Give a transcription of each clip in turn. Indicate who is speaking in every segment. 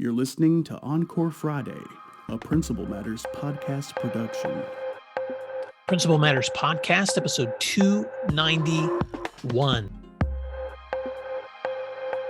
Speaker 1: You're listening to Encore Friday, a Principal Matters podcast production.
Speaker 2: Principal Matters podcast, episode 291.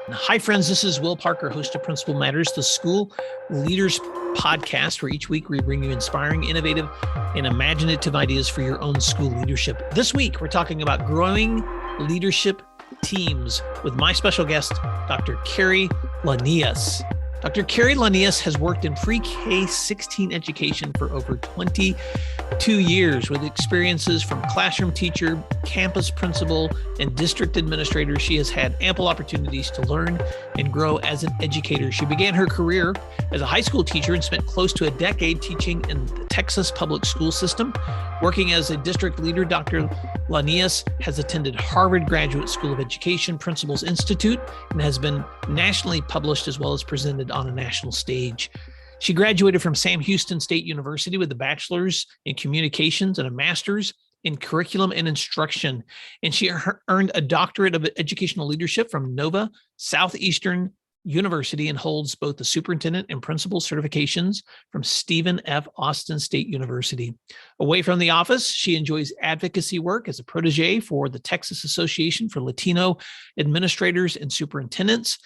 Speaker 2: Hi, friends. This is Will Parker, host of Principal Matters, the school leaders podcast, where each week we bring you inspiring, innovative, and imaginative ideas for your own school leadership. This week, we're talking about growing leadership teams with my special guest, Dr. Keri Launius. Dr. Keri Launius has worked in pre-K 16 education for over 22 years with experiences from classroom teacher, campus principal, and district administrator. She has had ample opportunities to learn and grow as an educator. She began her career as a high school teacher and spent close to a decade teaching in the Texas public school system. Working as a district leader, Dr. Launius has attended Harvard Graduate School of Education Principals Institute and has been nationally published as well as presented on a national stage. She graduated from Sam Houston State University with a bachelor's in communications and a master's in curriculum and instruction. And she earned a doctorate of educational leadership from Nova Southeastern University and holds both the superintendent and principal certifications from Stephen F. Austin State University. Away from the office, she enjoys advocacy work as a protege for the Texas Association for Latino Administrators and Superintendents,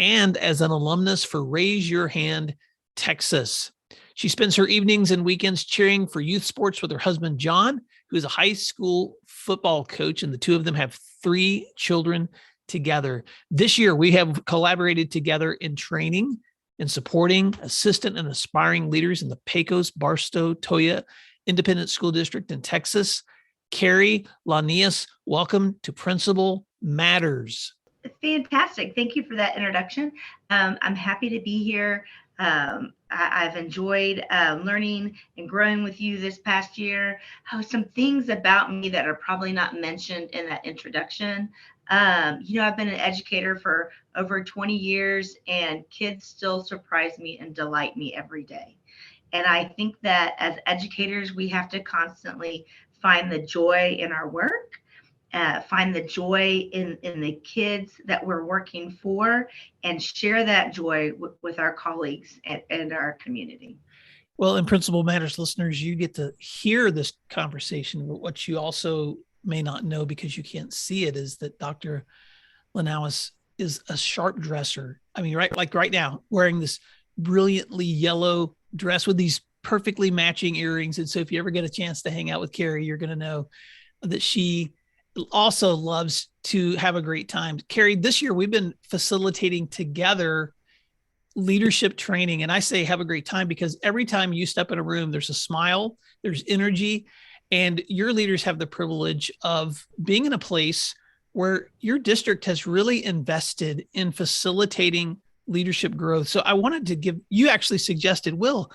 Speaker 2: and as an alumnus for Raise Your Hand Texas. She spends her evenings and weekends cheering for youth sports with her husband, John, who is a high school football coach, and the two of them have 3 children together. This year, we have collaborated together in training and supporting assistant and aspiring leaders in the Pecos-Barstow-Toya Independent School District in Texas. Keri Launius, welcome to Principal Matters.
Speaker 3: Fantastic. Thank you for that introduction. I'm happy to be here. I've enjoyed learning and growing with you this past year. Some things about me that are probably not mentioned in that introduction. I've been an educator for over 20 years, and kids still surprise me and delight me every day. And I think that as educators, we have to constantly find the joy in our work. Find the joy in the kids that we're working for, and share that joy with our colleagues and our community.
Speaker 2: Well, in Principal Matters listeners, you get to hear this conversation, but what you also may not know because you can't see it is that Dr. Launius is a sharp dresser. I mean, right now, wearing this brilliantly yellow dress with these perfectly matching earrings. And so if you ever get a chance to hang out with Keri, you're going to know that she also loves to have a great time. Keri, this year we've been facilitating together leadership training. And I say have a great time because every time you step in a room, there's a smile, there's energy, and your leaders have the privilege of being in a place where your district has really invested in facilitating leadership growth. So I wanted to you actually suggested, Will,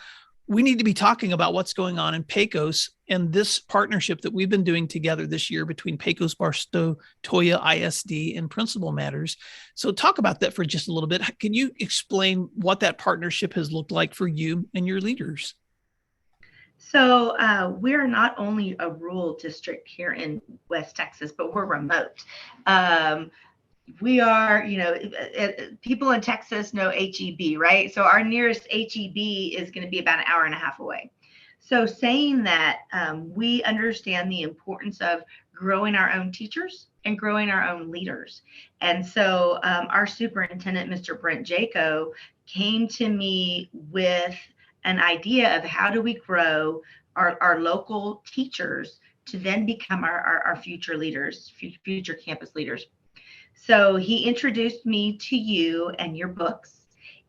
Speaker 2: we need to be talking about what's going on in Pecos and this partnership that we've been doing together this year between Pecos-Barstow-Toya ISD and Principal Matters. So talk about that for just a little bit. Can you explain what that partnership has looked like for you and your leaders?
Speaker 3: So we're not only a rural district here in West Texas, but we're remote. We are, people in Texas know HEB, right? So our nearest HEB is going to be about an hour and a half away. So saying that, we understand the importance of growing our own teachers and growing our own leaders. And so our superintendent, Mr. Brent Jaco, came to me with an idea of how do we grow our local teachers to then become our future leaders, future campus leaders. So he introduced me to you and your books.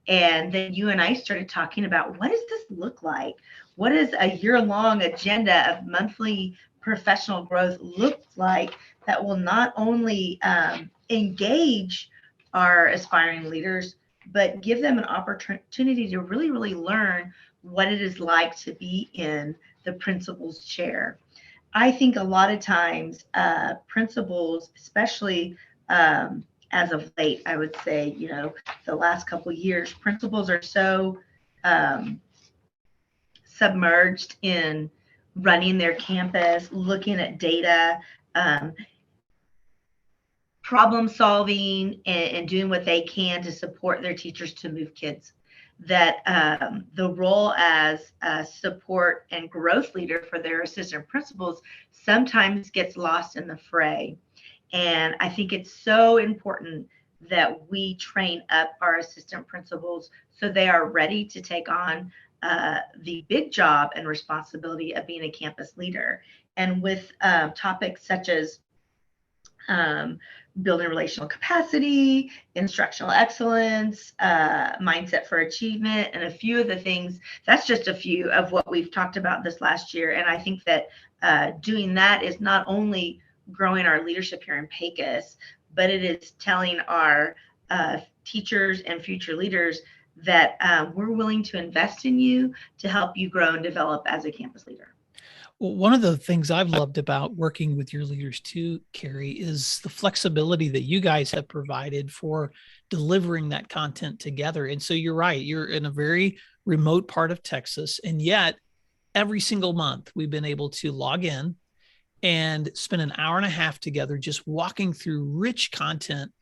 Speaker 3: And then you and I started talking about what does this look like? What does a year-long agenda of monthly professional growth look like that will not only engage our aspiring leaders, but give them an opportunity to really, really learn what it is like to be in the principal's chair. I think a lot of times principals, especially as of late, I would say, the last couple of years, principals are so submerged in running their campus, looking at data, problem solving, and doing what they can to support their teachers to move kids. that the role as a support and growth leader for their assistant principals sometimes gets lost in the fray. And I think it's so important that we train up our assistant principals so they are ready to take on the big job and responsibility of being a campus leader. And with topics such as building relational capacity, instructional excellence, mindset for achievement, and a few of the things. That's just a few of what we've talked about this last year. And I think that doing that is not only growing our leadership here in Pecos, but it is telling our teachers and future leaders that we're willing to invest in you to help you grow and develop as a campus leader.
Speaker 2: Well, one of the things I've loved about working with your leaders too, Keri, is the flexibility that you guys have provided for delivering that content together. And so you're right, you're in a very remote part of Texas, and yet every single month we've been able to log in and spend an hour and a half together just walking through rich content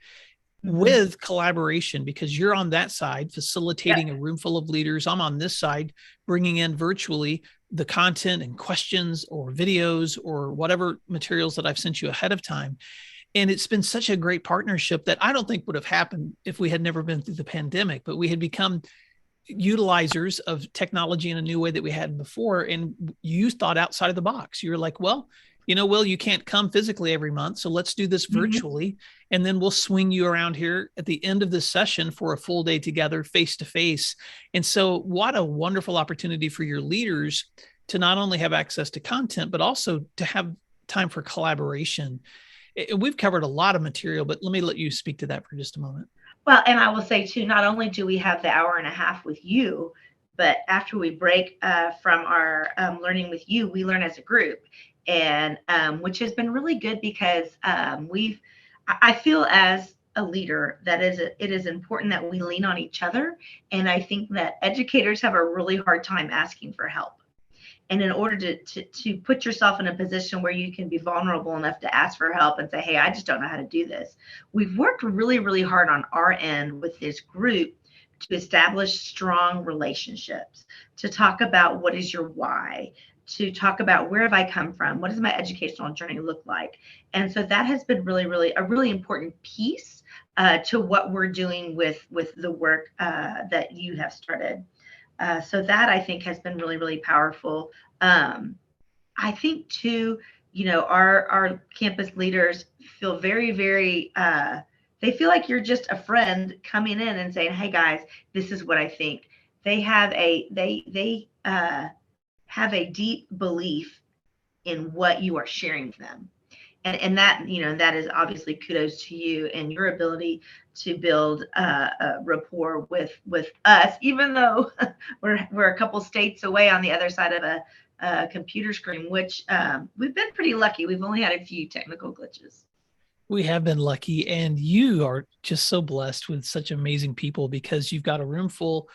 Speaker 2: with collaboration, because you're on that side facilitating a room full of leaders. I'm on this side bringing in virtually the content and questions or videos or whatever materials that I've sent you ahead of time. And it's been such a great partnership that I don't think would have happened if we had never been through the pandemic, but we had become utilizers of technology in a new way that we hadn't before. And you thought outside of the box. You're like, well, Will, you can't come physically every month, so let's do this virtually. And then we'll swing you around here at the end of this session for a full day together, face to face. And so what a wonderful opportunity for your leaders to not only have access to content, but also to have time for collaboration. We've covered a lot of material, but let me let you speak to that for just a moment.
Speaker 3: Well, and I will say too, not only do we have the hour and a half with you, but after we break from our learning with you, we learn as a group. And which has been really good because I feel as a leader that it is important that we lean on each other. And I think that educators have a really hard time asking for help. And in order to put yourself in a position where you can be vulnerable enough to ask for help and say, hey, I just don't know how to do this. We've worked really, really hard on our end with this group to establish strong relationships, to talk about what is your why, to talk about where have I come from? What does my educational journey look like? And so that has been really, really a really important piece to what we're doing with the work that you have started. So that I think has been really, really powerful. I think too, our campus leaders feel very, very, they feel like you're just a friend coming in and saying, hey guys, this is what I think. They have a deep belief in what you are sharing with them. And that, that is obviously kudos to you and your ability to build a rapport with us, even though we're a couple states away on the other side of a computer screen, which we've been pretty lucky. We've only had a few technical glitches.
Speaker 2: We have been lucky, and you are just so blessed with such amazing people because you've got a room full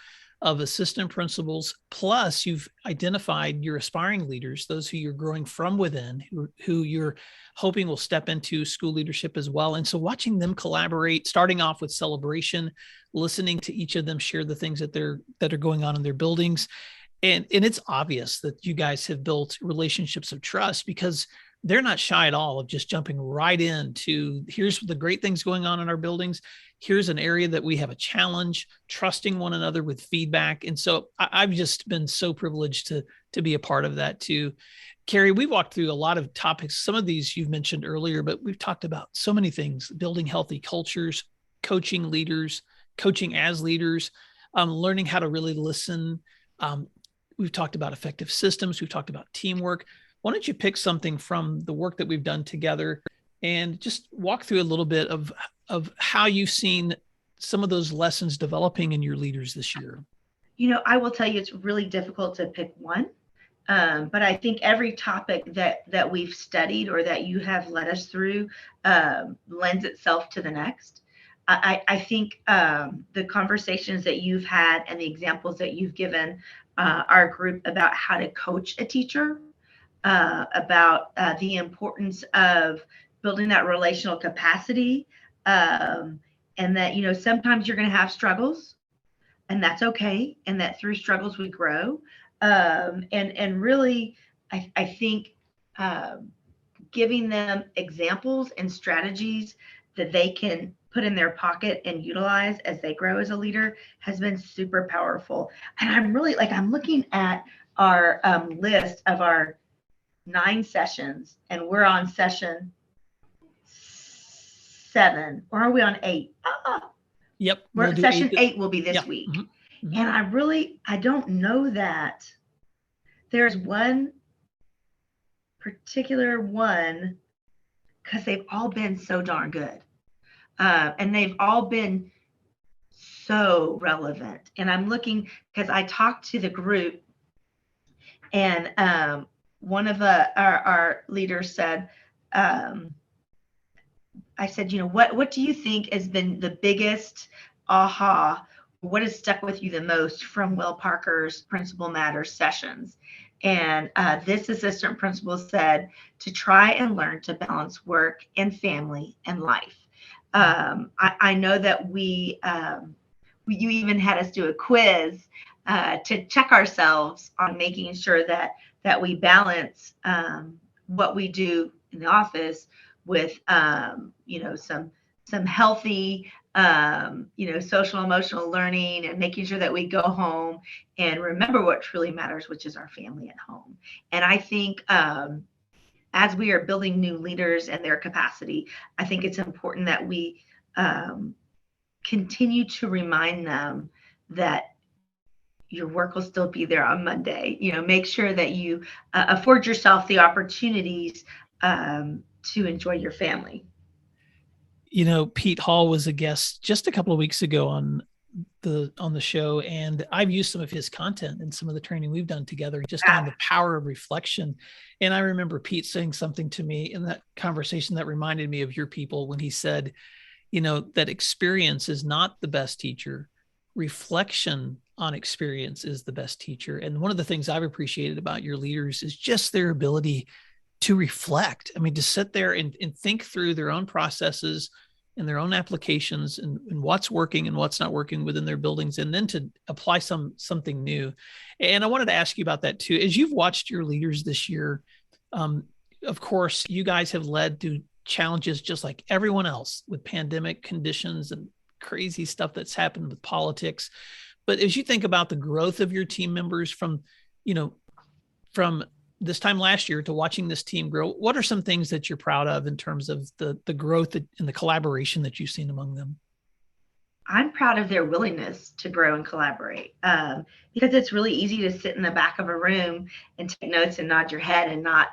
Speaker 2: of assistant principals, plus you've identified your aspiring leaders, those who you're growing from within, who you're hoping will step into school leadership as well. And so watching them collaborate, starting off with celebration, listening to each of them share the things that are going on in their buildings. And it's obvious that you guys have built relationships of trust because they're not shy at all of just jumping right into, here's the great things going on in our buildings. Here's an area that we have a challenge, trusting one another with feedback. And so I've just been so privileged to be a part of that too. Keri, we walked through a lot of topics. Some of these you've mentioned earlier, but we've talked about so many things: building healthy cultures, coaching leaders, coaching as leaders, learning how to really listen. We've talked about effective systems. We've talked about teamwork. Why don't you pick something from the work that we've done together and just walk through a little bit of how you've seen some of those lessons developing in your leaders this year?
Speaker 3: I will tell you, it's really difficult to pick one. But I think every topic that we've studied or that you have led us through lends itself to the next. I think the conversations that you've had and the examples that you've given our group about how to coach a teacher, about the importance of building that relational capacity, and that, sometimes you're going to have struggles, and that's okay. And that through struggles we grow. And really, I think giving them examples and strategies that they can put in their pocket and utilize as they grow as a leader has been super powerful. And I'm really I'm looking at our list of our 9 sessions, and we're on session 7, or are we on 8?
Speaker 2: Yep.
Speaker 3: We'll session 8 will be this week.
Speaker 2: Mm-hmm.
Speaker 3: And I don't know that there's one particular one, because they've all been so darn good. And they've all been so relevant. And I'm looking, because I talked to the group, and one of our leaders said, I said, what do you think has been the biggest aha? What has stuck with you the most from Will Parker's Principal Matters sessions? And this assistant principal said to try and learn to balance work and family and life. I know that you even had us do a quiz to check ourselves on making sure that we balance what we do in the office with some healthy social emotional learning, and making sure that we go home and remember what truly matters, which is our family at home. And I think as we are building new leaders and their capacity, I think it's important that we continue to remind them that your work will still be there on Monday. Make sure that you afford yourself the opportunities to enjoy your family.
Speaker 2: Pete Hall was a guest just a couple of weeks ago on the show, and I've used some of his content in some of the training we've done together, just on the power of reflection. And I remember Pete saying something to me in that conversation that reminded me of your people, when he said, that experience is not the best teacher. Reflection on experience is the best teacher. And one of the things I've appreciated about your leaders is just their ability to reflect. I mean, to sit there and think through their own processes and their own applications, and what's working and what's not working within their buildings, and then to apply something new. And I wanted to ask you about that too. As you've watched your leaders this year, of course, you guys have led through challenges just like everyone else, with pandemic conditions and crazy stuff that's happened with politics. But as you think about the growth of your team members from this time last year to watching this team grow, what are some things that you're proud of in terms of the growth and the collaboration that you've seen among them?
Speaker 3: I'm proud of their willingness to grow and collaborate, because it's really easy to sit in the back of a room and take notes and nod your head and not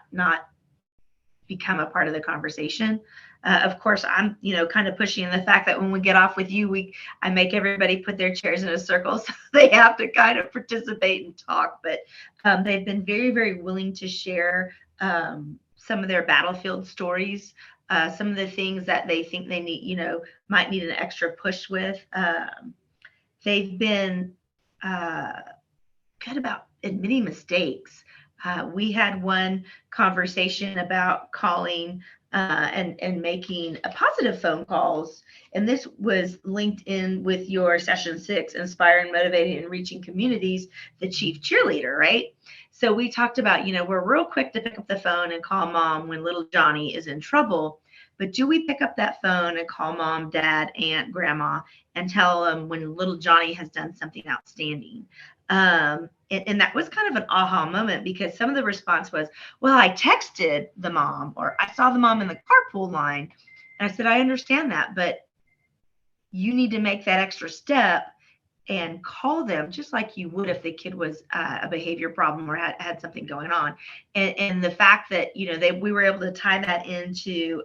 Speaker 3: become a part of the conversation. Of course, I'm, kind of pushing the fact that when we get off with you, I make everybody put their chairs in a circle, so they have to kind of participate and talk. But they've been very, very willing to share some of their battlefield stories, some of the things that they think they need, might need an extra push with. They've been good about admitting mistakes. We had one conversation about calling and making a positive phone calls. And this was linked in with your session 6, inspiring, motivating, and reaching communities, the chief cheerleader, right? So we talked about, we're real quick to pick up the phone and call mom when little Johnny is in trouble. But do we pick up that phone and call mom, dad, aunt, grandma, and tell them when little Johnny has done something outstanding? And that was kind of an aha moment, because some of the response was, well, I texted the mom, or I saw the mom in the carpool line. And I said, I understand that, but you need to make that extra step and call them just like you would if the kid was a behavior problem or had something going on. And the fact that, we were able to tie that into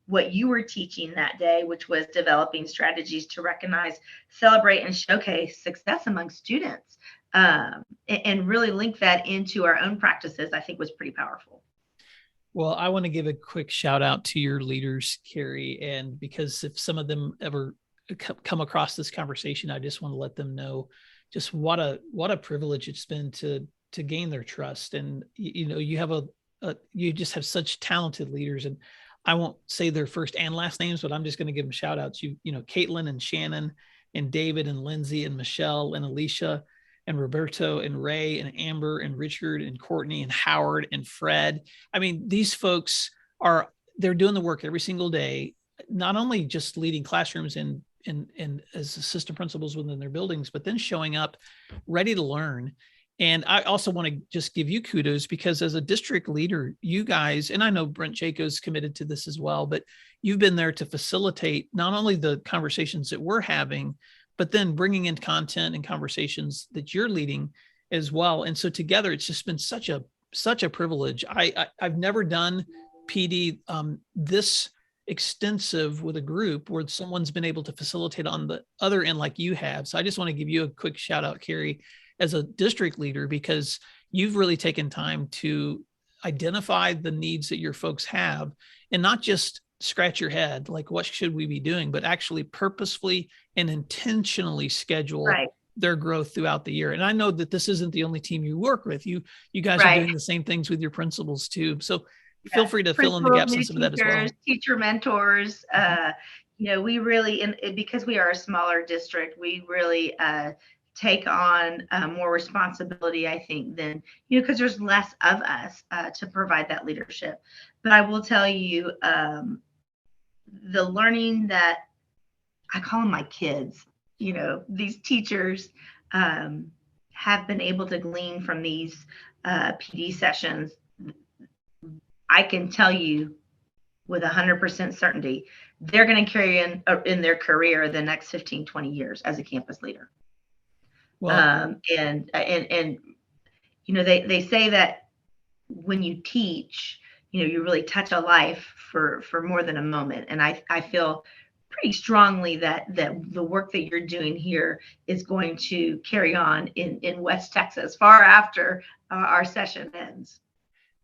Speaker 3: what you were teaching that day, which was developing strategies to recognize, celebrate, and showcase success among students, and really link that into our own practices, I think was pretty powerful.
Speaker 2: Well, I want to give a quick shout out to your leaders, Keri, and because if some of them ever come across this conversation, I just want to let them know just what a privilege it's been to gain their trust. And you have you just have such talented leaders, and I won't say their first and last names, but I'm just going to give them shout outs. Caitlin and Shannon, and David and Lindsay and Michelle and Alicia and Roberto and Ray and Amber and Richard and Courtney and Howard and Fred. I mean, these folks they're doing the work every single day, not only just leading classrooms and as assistant principals within their buildings, but then showing up ready to learn. And I also want to just give you kudos, because as a district leader, you guys, and I know Brent Jacobs committed to this as well, but you've been there to facilitate not only the conversations that we're having, but then bringing in content and conversations that you're leading as well. And so together, it's just been such a privilege. I've never done PD this extensive with a group where someone's been able to facilitate on the other end like you have. So I just want to give you a quick shout out, Keri, as a district leader, because you've really taken time to identify the needs that your folks have and not just scratch your head, like what should we be doing, but actually purposefully and intentionally schedule their growth throughout the year. And I know that this isn't the only team you work with. You guys are doing the same things with your principals too. So feel free to fill in the gaps on some of that as well.
Speaker 3: Teacher mentors, we really, because we are a smaller district, we really take on more responsibility, I think, than, because there's less of us to provide that leadership. But I will tell you, the learning that I call them my kids, these teachers have been able to glean from these PD sessions. I can tell you with 100% certainty, they're going to carry in their career the next 15, 20 years as a campus leader. Well, and they say that when you teach, you really touch a life for more than a moment. And I feel pretty strongly that the work that you're doing here is going to carry on in West Texas far after our session ends.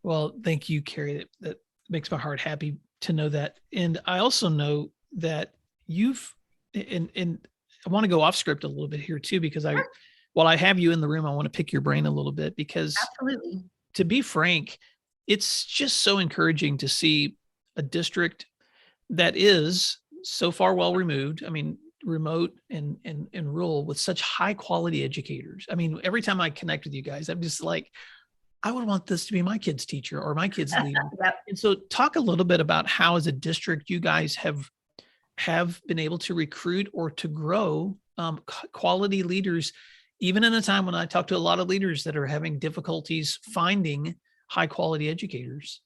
Speaker 2: Well, thank you, Keri. That makes my heart happy to know that. And I also know that you've, and I want to go off script a little bit here too, because while I have you in the room, I want to pick your brain a little bit, because
Speaker 3: absolutely,
Speaker 2: to be frank, it's just so encouraging to see a district that is so far well removed. I mean, remote and rural, with such high quality educators. I mean, every time I connect with you guys, I'm just like, I would want this to be my kid's teacher or my kid's leader. And so talk a little bit about how, as a district, you guys have been able to recruit or to grow quality leaders, even in a time when I talk to a lot of leaders that are having difficulties finding high quality educators.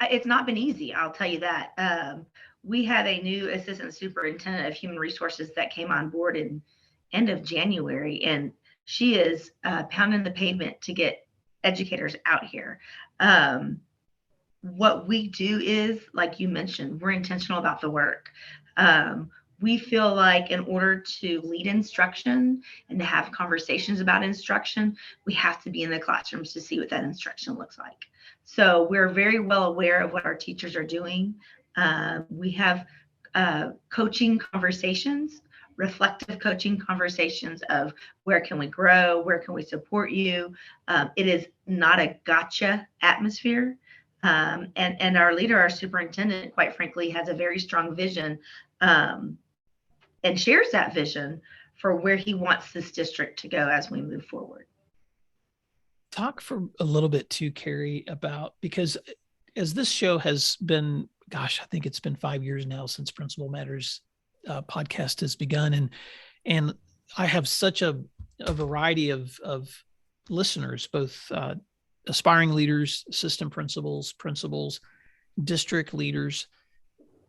Speaker 3: It's not been easy, I'll tell you that. We had a new assistant superintendent of human resources that came on board in end of January, and she is pounding the pavement to get educators out here. What we do is, like you mentioned, we're intentional about the work. We feel like in order to lead instruction and to have conversations about instruction, we have to be in the classrooms to see what that instruction looks like. So we're very well aware of what our teachers are doing. We have coaching conversations, reflective coaching conversations of where can we grow, where can we support you. It is not a gotcha atmosphere. And our leader, our superintendent, quite frankly, has a very strong vision and shares that vision for where he wants this district to go as we move forward.
Speaker 2: Talk for a little bit too, Keri, about, because as this show has been, gosh, I think it's been 5 years now since Principal Matters podcast has begun. And I have such a variety of listeners, both aspiring leaders, assistant principals, district leaders.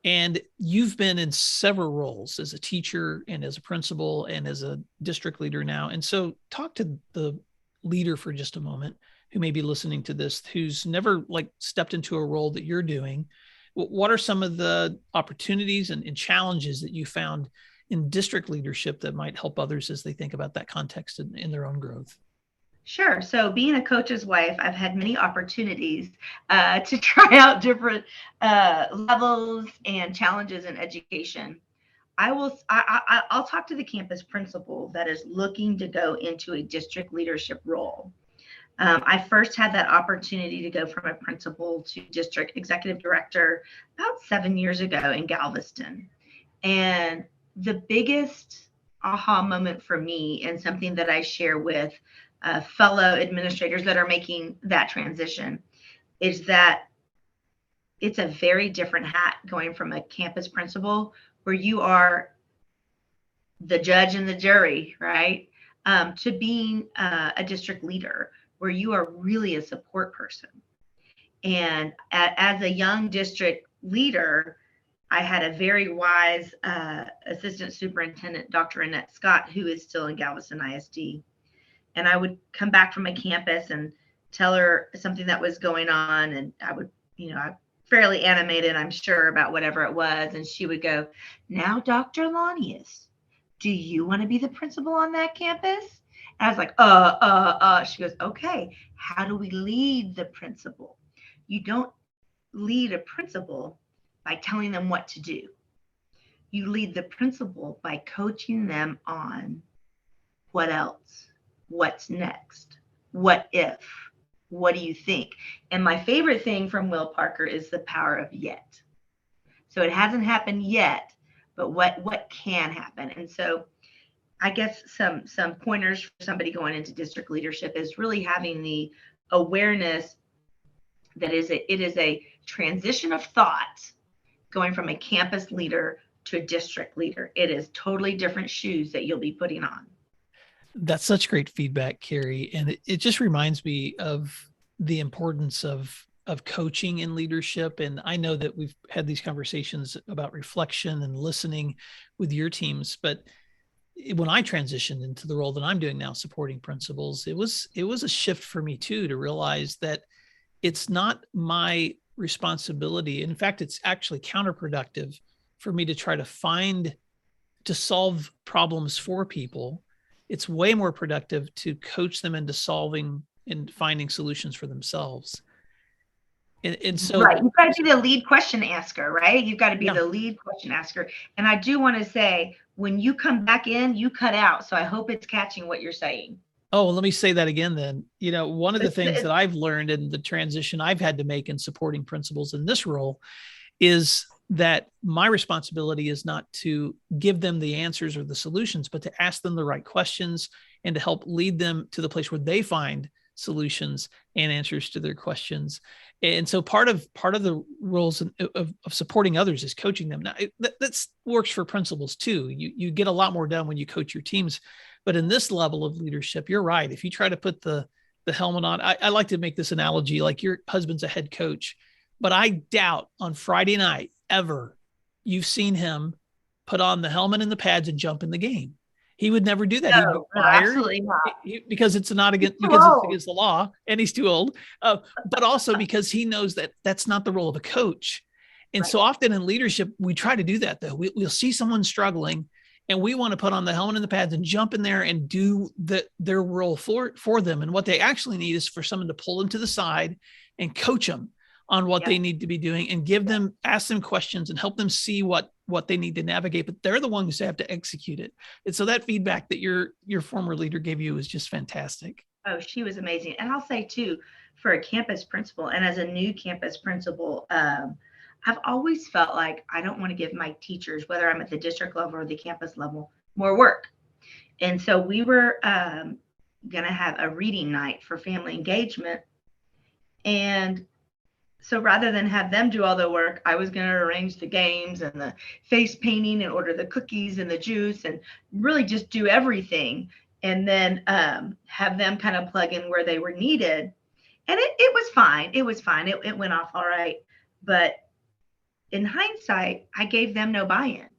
Speaker 2: And you've been in several roles as a teacher and as a principal and as a district leader now. And so talk to the leader for just a moment who may be listening to this, who's never stepped into a role that you're doing. What are some of the opportunities and challenges that you found in district leadership that might help others as they think about that context in their own growth?
Speaker 3: Sure. So being a coach's wife, I've had many opportunities to try out different levels and challenges in education. I'll talk to the campus principal that is looking to go into a district leadership role. I first had that opportunity to go from a principal to district executive director about 7 years ago in Galveston. And the biggest aha moment for me, and something that I share with fellow administrators that are making that transition, is that it's a very different hat going from a campus principal where you are the judge and the jury, right? To being a district leader where you are really a support person. And as a young district leader, I had a very wise assistant superintendent, Dr. Annette Scott, who is still in Galveston ISD. And I would come back from a campus and tell her something that was going on. And I would, I'm fairly animated, I'm sure, about whatever it was. And she would go, "Now, Dr. Launius, do you want to be the principal on that campus?" And I was like, She goes, "Okay, how do we lead the principal? You don't lead a principal by telling them what to do. You lead the principal by coaching them on what else, what's next, what if, what do you think?" And my favorite thing from Will Parker is the power of yet. So it hasn't happened yet, but what can happen? And so I guess some pointers for somebody going into district leadership is really having the awareness that it is a transition of thought going from a campus leader to a district leader. It is totally different shoes that you'll be putting on.
Speaker 2: That's such great feedback, Keri. And it just reminds me of the importance of coaching in leadership. And I know that we've had these conversations about reflection and listening with your teams, but when I transitioned into the role that I'm doing now, supporting principals, it was a shift for me too, to realize that it's not my responsibility. In fact, it's actually counterproductive for me to solve problems for people. It's way more productive to coach them into solving and finding solutions for themselves. And so,
Speaker 3: right, you've got to be the lead question asker, right? You've got to be the lead question asker. And I do want to say, when you come back in, you cut out. So I hope it's catching what you're saying.
Speaker 2: Oh, let me say that again then. One of the things that I've learned in the transition I've had to make in supporting principals in this role is that my responsibility is not to give them the answers or the solutions, but to ask them the right questions and to help lead them to the place where they find solutions and answers to their questions. And so part of the roles of supporting others is coaching them. Now, that works for principals too. You get a lot more done when you coach your teams. But in this level of leadership, you're right. If you try to put the helmet on, I like to make this analogy, like your husband's a head coach, but I doubt on Friday night ever you've seen him put on the helmet and the pads and jump in the game. He would never do that.
Speaker 3: No,
Speaker 2: He'd be fired,
Speaker 3: absolutely not.
Speaker 2: Because it's against the law, and he's too old. But also because he knows that that's not the role of a coach. And right. So often in leadership, we try to do that though. We'll see someone struggling, and we want to put on the helmet and the pads and jump in there and do their role for them. And what they actually need is for someone to pull them to the side and coach them on what they need to be doing, and ask them questions and help them see what they need to navigate, but they're the ones who have to execute it. And so that feedback that your former leader gave you is just fantastic.
Speaker 3: Oh, she was amazing. And I'll say too, for a campus principal and as a new campus principal, I've always felt like I don't want to give my teachers, whether I'm at the district level or the campus level, more work. And so we were going to have a reading night for family engagement. And so rather than have them do all the work, I was going to arrange the games and the face painting and order the cookies and the juice and really just do everything. And then have them kind of plug in where they were needed. And it was fine. It was fine. It went off all right. But in hindsight, I gave them no buy-in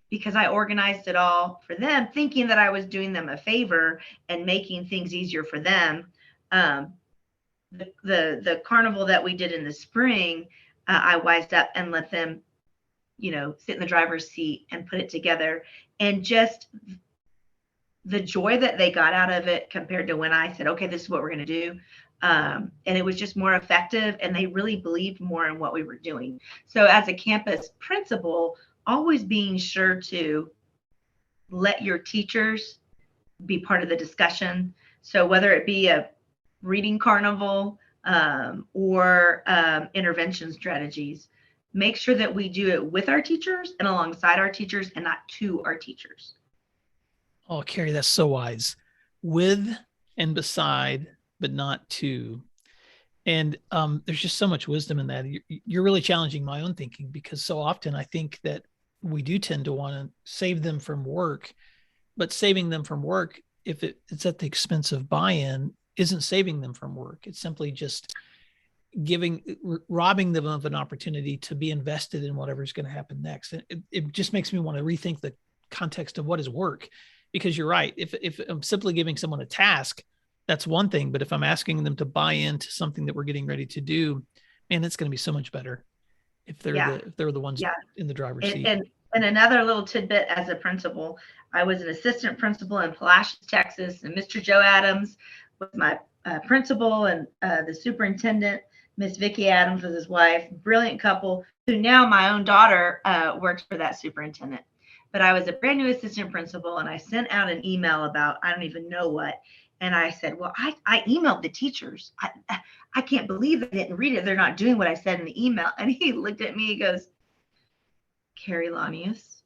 Speaker 3: because I organized it all for them, thinking that I was doing them a favor and making things easier for them. The carnival that we did in the spring, I wised up and let them, sit in the driver's seat and put it together. And just the joy that they got out of it compared to when I said, okay, this is what we're going to do. And it was just more effective, and they really believed more in what we were doing. So as a campus principal, always being sure to let your teachers be part of the discussion. So whether it be a reading carnival or intervention strategies, make sure that we do it with our teachers and alongside our teachers and not to our teachers.
Speaker 2: Oh, Keri, that's so wise. With and beside, but not to. And there's just so much wisdom in that. You're really challenging my own thinking, because so often I think that we do tend to want to save them from work, but saving them from work, if it's at the expense of buy-in, isn't saving them from work. It's simply just robbing them of an opportunity to be invested in whatever's going to happen next. And it just makes me want to rethink the context of what is work, because you're right. If I'm simply giving someone a task, that's one thing. But if I'm asking them to buy into something that we're getting ready to do, man, it's going to be so much better if they're the ones in the driver's seat.
Speaker 3: And another little tidbit as a principal, I was an assistant principal in Palacios, Texas, and Mr. Joe Adams was my principal, and the superintendent, Miss Vicki Adams, was his wife. Brilliant couple, who now my own daughter works for that superintendent. But I was a brand new assistant principal, and I sent out an email about I don't even know what. And I said, well, I emailed the teachers. I can't believe they didn't read it. They're not doing what I said in the email. And he looked at me, he goes, Keri Launius,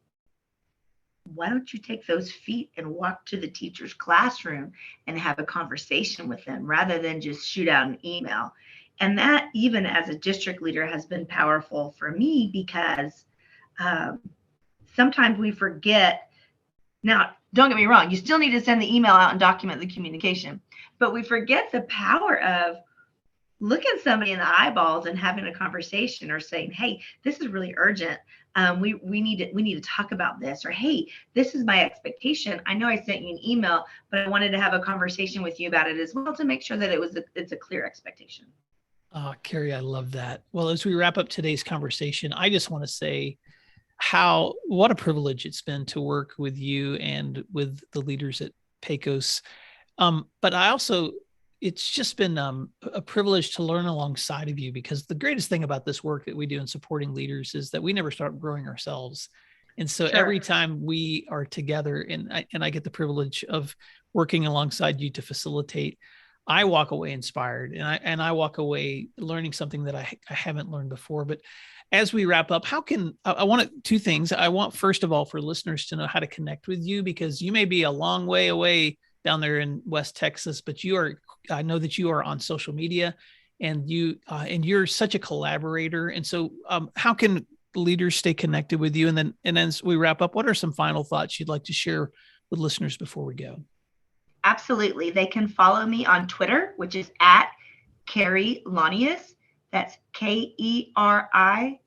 Speaker 3: why don't you take those feet and walk to the teacher's classroom and have a conversation with them rather than just shoot out an email? And that, even as a district leader, has been powerful for me, because sometimes we forget. Now, don't get me wrong, you still need to send the email out and document the communication, but we forget the power of looking somebody in the eyeballs and having a conversation, or saying, hey, this is really urgent. We need to talk about this, or hey, this is my expectation. I know I sent you an email, but I wanted to have a conversation with you about it as well, to make sure that it's a clear expectation.
Speaker 2: Oh, Keri, I love that. Well, as we wrap up today's conversation, I just want to say what a privilege it's been to work with you and with the leaders at Pecos. But it's just been a privilege to learn alongside of you, because the greatest thing about this work that we do in supporting leaders is that we never start growing ourselves. And so every time we are together, and I get the privilege of working alongside you to facilitate, I walk away inspired, and I walk away learning something that I haven't learned before. But as we wrap up, I want two things. I want, first of all, for listeners to know how to connect with you, because you may be a long way away down there in West Texas, but I know that you are on social media, and you're such a collaborator. And so how can leaders stay connected with you? And as we wrap up, what are some final thoughts you'd like to share with listeners before we go?
Speaker 3: Absolutely. They can follow me on Twitter, which is at Keri Launius. That's KeriLaunius.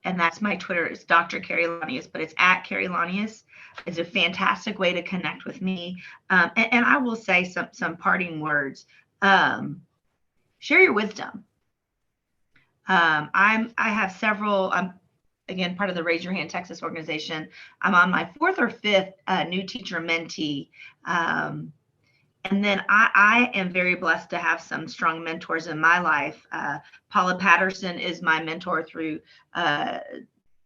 Speaker 3: And that's my Twitter. It's Dr. Keri Launius, but it's at Keri Launius. It's a fantastic way to connect with me. And I will say some parting words. Share your wisdom. I have several, again, part of the Raise Your Hand Texas organization. I'm on my 4th or 5th new teacher mentee. And then I am very blessed to have some strong mentors in my life. Paula Patterson is my mentor through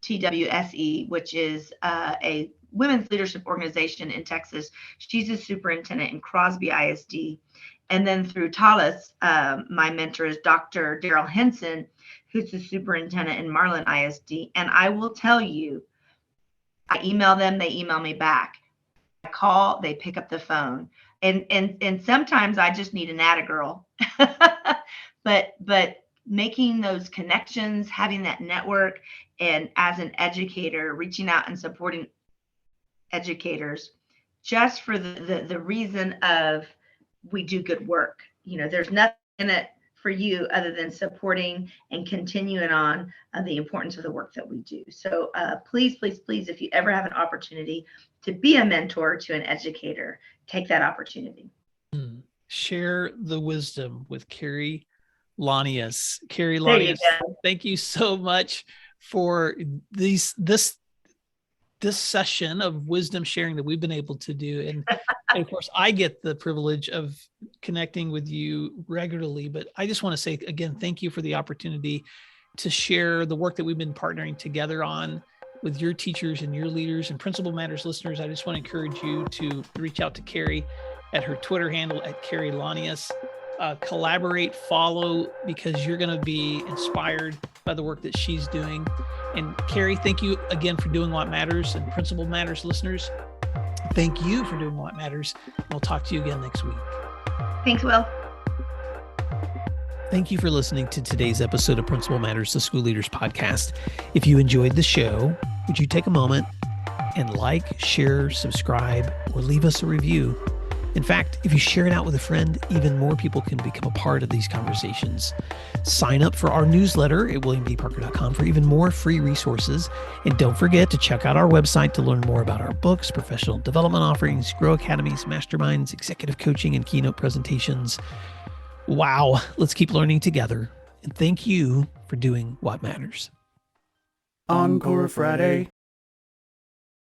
Speaker 3: TWSE, which is a women's leadership organization in Texas. She's a superintendent in Crosby ISD. And then through Talis, my mentor is Dr. Daryl Henson, who's the superintendent in Marlin ISD. And I will tell you, I email them, they email me back. I call, they pick up the phone. And sometimes I just need an atta girl. but making those connections, having that network, and as an educator, reaching out and supporting educators just for the reason of we do good work. There's nothing in it for you other than supporting and continuing on the importance of the work that we do. So please, if you ever have an opportunity to be a mentor to an educator, take that opportunity.
Speaker 2: Share the wisdom with Keri Launius. Keri Launius, thank you so much for this session of wisdom sharing that we've been able to do. And of course, I get the privilege of connecting with you regularly, but I just want to say again, thank you for the opportunity to share the work that we've been partnering together on with your teachers and your leaders. And Principal Matters listeners, I just want to encourage you to reach out to Keri at her Twitter handle at Keri Launius. collaborate, follow, because you're going to be inspired by the work that she's doing. And Keri, thank you again for doing What Matters, and Principal Matters listeners, thank you for doing What Matters. We'll talk to you again next week.
Speaker 3: Thanks, Will.
Speaker 2: Thank you for listening to today's episode of Principal Matters, the School Leaders Podcast. If you enjoyed the show, would you take a moment and like, share, subscribe, or leave us a review? In fact, if you share it out with a friend, even more people can become a part of these conversations. Sign up for our newsletter at williamdparker.com for even more free resources. And don't forget to check out our website to learn more about our books, professional development offerings, Grow Academies, masterminds, executive coaching, and keynote presentations. Wow, let's keep learning together. And thank you for doing What Matters.
Speaker 1: Encore Friday.